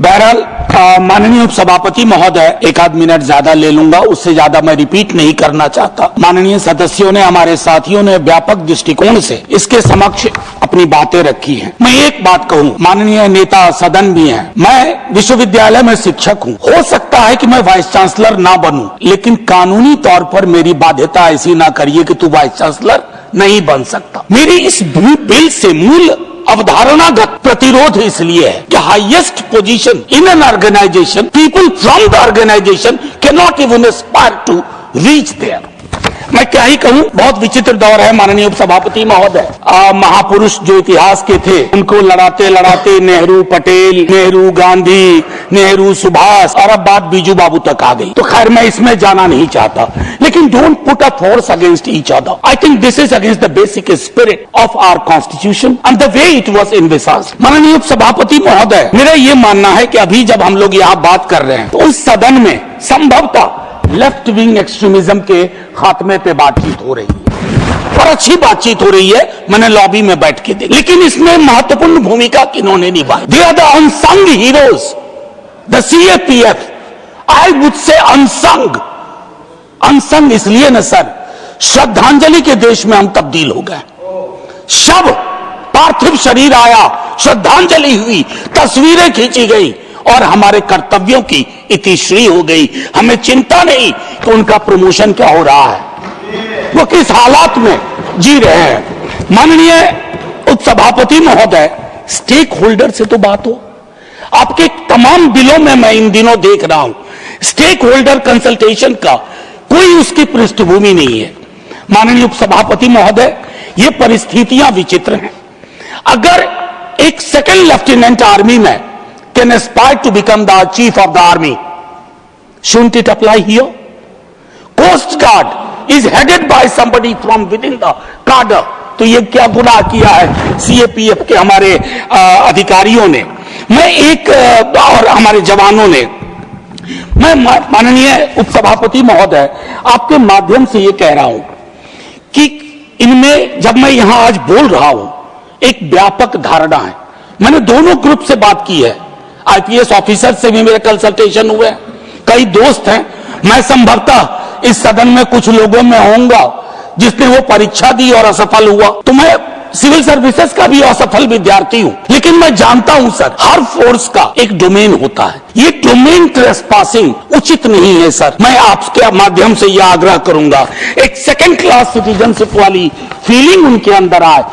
बहरहाल माननीय उपसभापति महोदय, एक आध मिनट ज्यादा ले लूंगा, उससे ज्यादा मैं रिपीट नहीं करना चाहता। माननीय सदस्यों ने, हमारे साथियों ने व्यापक दृष्टिकोण से इसके समक्ष अपनी बातें रखी हैं। मैं एक बात कहूं, माननीय नेता सदन भी हैं, मैं विश्वविद्यालय में शिक्षक हूं। हो सकता है कि मैं वाइस चांसलर ना बनूं, लेकिन कानूनी तौर पर मेरी बाध्यता ऐसी ना करिए कि तू वाइस चांसलर नहीं बन सकता। मेरी इस बिल से मूल अवधारणागत प्रतिरोध इसलिए है कि highest position in an organisation, people from the organisation can not even aspire to reach there. मैं क्या ही कहूं, बहुत विचित्र दौर है माननीय उपसभापति महोदय। महापुरुष जो इतिहास के थे, उनको लड़ाते लड़ाते नेहरू पटेल, नेहरू गांधी, नेहरू सुभाष, और अब बात बीजू बाबू तक आ गई। तो खैर मैं इसमें जाना नहीं चाहता, लेकिन don't put a force against each other. I think this is against the basic spirit of our constitution and the way it was envisaged. माननीय उपसभापति महोदय, मेरा ये मानना है कि अभी जब हम लोग यहाँ बात कर रहे हैं, तो उस सदन में संभवतः लेफ्ट विंग एक्सट्रीमिज्म के खात्मे पे बातचीत हो रही है, और अच्छी बातचीत हो रही है। मैंने लॉबी में बैठ के देखी, लेकिन इसमें महत्वपूर्ण भूमिका किन्होंने निभाई? They are the unsung heroes, the CAPF. I would say unsung. Unsung इसलिए न सर, श्रद्धांजलि के देश में हम तब्दील हो गए। शव, पार्थिव शरीर आया, श्रद्धांजलि हुई, तस्वीरें खींची गई, और हमारे कर्तव्यों की इतिश्री हो गई। हमें चिंता नहीं कि उनका प्रमोशन क्या हो रहा है, वो किस हालात में जी रहे हैं। माननीय उपसभापति महोदय, स्टेक होल्डर से तो बात हो। आपके तमाम बिलों में मैं इन दिनों देख रहा हूं, स्टेक होल्डर कंसल्टेशन का कोई उसकी पृष्ठभूमि नहीं है। माननीय उपसभापति महोदय, ये परिस्थितियां विचित्र हैं। अगर एक सेकंड लेफ्टिनेंट आर्मी में can aspire to become the chief of the army, shouldn't it apply here? Coast Guard is headed by somebody from within the cadre. तो ये क्या गुनाह किया है सीएपीएफ के हमारे अधिकारियों ने, मैं एक और हमारे जवानों ने। मैं माननीय उपसभापति महोदय, आपके माध्यम से ये कह रहा हूं कि इनमें, जब मैं यहां आज बोल रहा हूं, एक व्यापक धारणा है। मैंने दोनों ग्रुप से बात की है, आईपीएस ऑफिसर से भी मेरे कंसल्टेशन हुए, कई दोस्त हैं। मैं संभवतः इस सदन में कुछ लोगों में होऊंगा जिसने वो परीक्षा दी और असफल हुआ, तो मैं सिविल सर्विसेज का भी असफल विद्यार्थी हूं। लेकिन मैं जानता हूं सर, हर फोर्स का एक डोमेन होता है। ये डोमेन ट्रेसपासिंग उचित नहीं है सर। मैं आपके माध्यम से यह आग्रह करूंगा, एक सेकंड क्लास सिटीजनशिप वाली फीलिंग उनके अंदर आए।